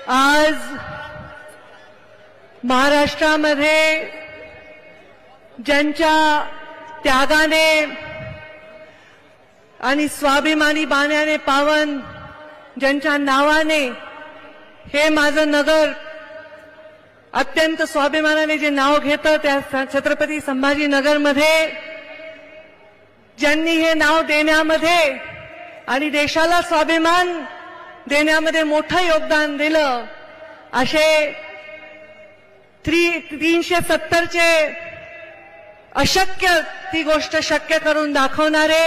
आज महाराष्ट्रामध्ये ज्यांच्या त्यागाने आणि स्वाभिमानी बाण्याने पावन ज्यांच्या नावाने हे माझं नगर अत्यंत स्वाभिमानाने जे नाव घेतं त्या छत्रपती संभाजीनगरमध्ये ज्यांनी हे नाव देण्यामध्ये आणि देशाला स्वाभिमान देण्यामध्ये मोठं योगदान दिलं असे 370 चे अशक्य ती गोष्ट शक्य करून दाखवणारे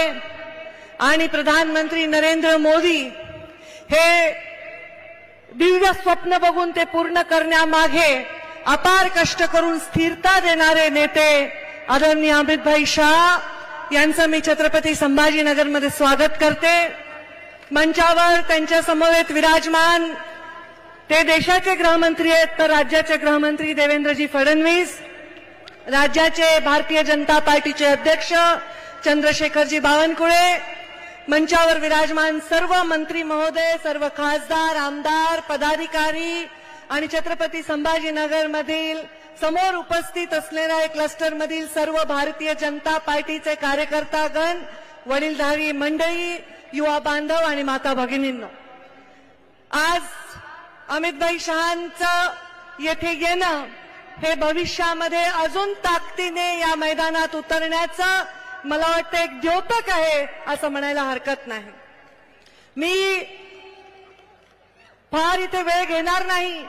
आणि प्रधानमंत्री नरेंद्र मोदी हे दिव्य स्वप्न बघून ते पूर्ण करण्यामागे अपार कष्ट करून स्थिरता देणारे नेते आदरणीय अमितभाई शाह यांचं मी छत्रपती संभाजीनगरमध्ये स्वागत करते। मंचावर त्यांच्या समवेत विराजमान ते देशाचे गृहमंत्री आहेत तर राज्याचे गृहमंत्री देवेंद्रजी फडणवीस, राज्याचे भारतीय जनता पार्टीचे अध्यक्ष चंद्रशेखरजी बावनकुळे, मंचावर विराजमान सर्व मंत्री महोदय, सर्व खासदार, आमदार, पदाधिकारी आणि छत्रपती संभाजीनगरमधील समोर उपस्थित असलेल्या एक क्लस्टरमधील सर्व भारतीय जनता पार्टीचे कार्यकर्तागण, वडीलधारी मंडळी, युवा बांधव आणि माता भगिनींनो, आज अमितभाई शहांचं येथे येणं हे भविष्यामध्ये अजून ताकदीने या मैदानात उतरण्याचं मला वाटतं एक द्योतक आहे असं म्हणायला हरकत नाही। मी फार इथे वेळ घेणार नाही,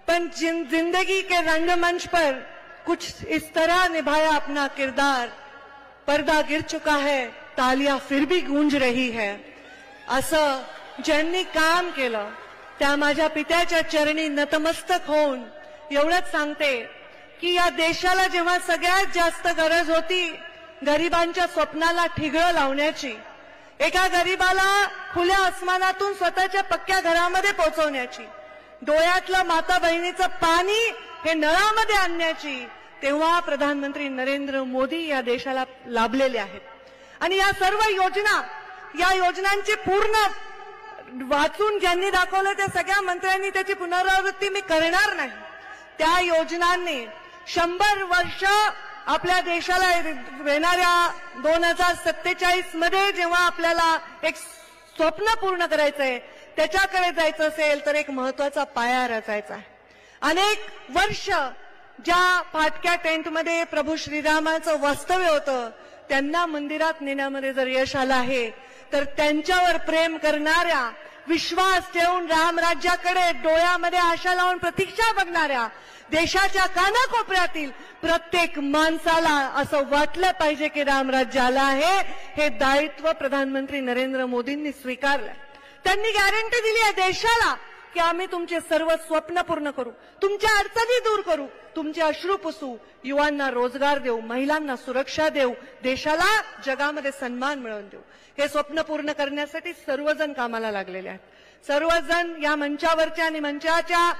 पण जिंदगी के रंगमंच पर कुछ इस तरह निभाया अपना किरदार, पर्दा गिर चुका है तालियां फिर भी गूंज रही है, असं ज्यांनी काम केलं त्या माझ्या पित्याच्या चरणी नतमस्तक होऊन एवढंच सांगते की या देशाला जेव्हा सगळ्यात जास्त गरज होती गरिबांच्या स्वप्नाला ठिगळं लावण्याची, एका गरीबाला खुल्या आसमानातून स्वतःच्या पक्क्या घरामध्ये पोहोचवण्याची, डोळ्यातलं माता बहिणीचं पाणी हे नळामध्ये आणण्याची, तेव्हा प्रधानमंत्री नरेंद्र मोदी या देशाला लाभलेले आहेत। आणि या सर्व योजना, या योजनांची पूर्ण वाचून ज्यांनी दाखवलं त्या सगळ्या मंत्र्यांनी त्याची पुनरावृत्ती मी करणार नाही। त्या योजनांनी 100 वर्ष आपल्या देशाला येणाऱ्या 2047 मध्ये जेव्हा आपल्याला एक स्वप्न पूर्ण करायचंय, त्याच्याकडे जायचं असेल तर एक महत्वाचा पाया रचायचा आहे। अनेक वर्ष ज्या फाटक्या टेंटमध्ये प्रभू श्रीरामाचं वास्तव्य होतं त्यांना मंदिरात नेण्यामध्ये जर यश आलं आहे तर त्यांच्यावर प्रेम करणाऱ्या, विश्वास ठेवून रामराज्याकडे डोळ्यामध्ये आशा लावून प्रतीक्षा बघणाऱ्या देशाच्या कानाकोपऱ्यातील प्रत्येक माणसाला असं वाटलं पाहिजे की रामराज्य आलं आहे, हे दायित्व प्रधानमंत्री नरेंद्र मोदींनी स्वीकारलं। त्यांनी गॅरंटी दिली आहे देशाला की आम्ही तुमचे सर्व स्वप्न पूर्ण करू, तुमच्या अडचणी दूर करू, तुमचे अश्रू पुसू, युवांना रोजगार देऊ, महिलांना सुरक्षा देऊ, देशाला जगामध्ये सन्मान मिळवून देऊ। हे स्वप्न पूर्ण करण्यासाठी सर्वजण कामाला लागलेले आहेत। सर्वजण या मंचावरच्या आणि मंचाच्या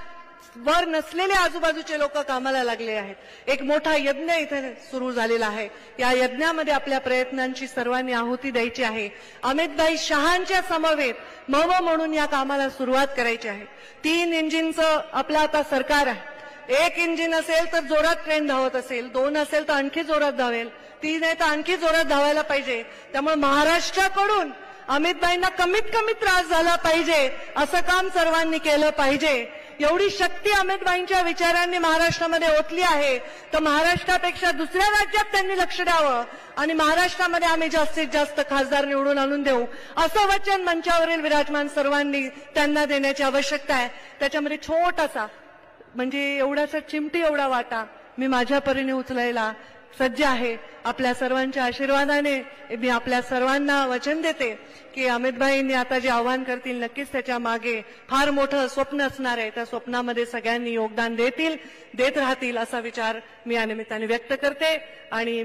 वर नसलेले आजूबाजूचे लोक कामाला लागले आहेत। एक मोठा यज्ञ इथे सुरू झालेला आहे। या यज्ञामध्ये आपल्या प्रयत्नांची सर्वांनी आहुती द्यायची आहे। अमितभाई शहांच्या समवेत मव म्हणून या कामाला सुरुवात करायची आहे। 3 इंजिनचं आपलं आता सरकार आहे। 1 इंजिन असेल तर जोरात ट्रेन धावत असेल, 2 असेल तर आणखी जोरात धावेल, 3 आहे तर आणखी जोरात धावायला पाहिजे। त्यामुळे महाराष्ट्राकडून अमितभाईंना कमीत कमी त्रास झाला पाहिजे असं काम सर्वांनी केलं पाहिजे। एवढी शक्ती अमितभाईंच्या विचारांनी महाराष्ट्रामध्ये ओतली आहे तर महाराष्ट्रापेक्षा दुसऱ्या राज्यात त्यांनी लक्ष द्यावं आणि महाराष्ट्रामध्ये आम्ही जास्तीत जास्त खासदार निवडून आणून देऊ असं वचन मंचावरील विराजमान सर्वांनी त्यांना देण्याची आवश्यकता आहे। त्याच्यामध्ये छोटासा म्हणजे एवढासा चिमटी एवढा वाटा मी माझ्या परीने उचलायला सज्ज आहे। आपल्या सर्वांच्या आशीर्वादाने मी आपल्या सर्वांना वचन देते की अमितभाईंनी आता जे आव्हान करतील नक्कीच त्याच्या मागे फार मोठं स्वप्न असणार आहे। त्या स्वप्नामध्ये सगळ्यांनी योगदान देत राहतील असा विचार मी या निमित्ताने व्यक्त करते आणि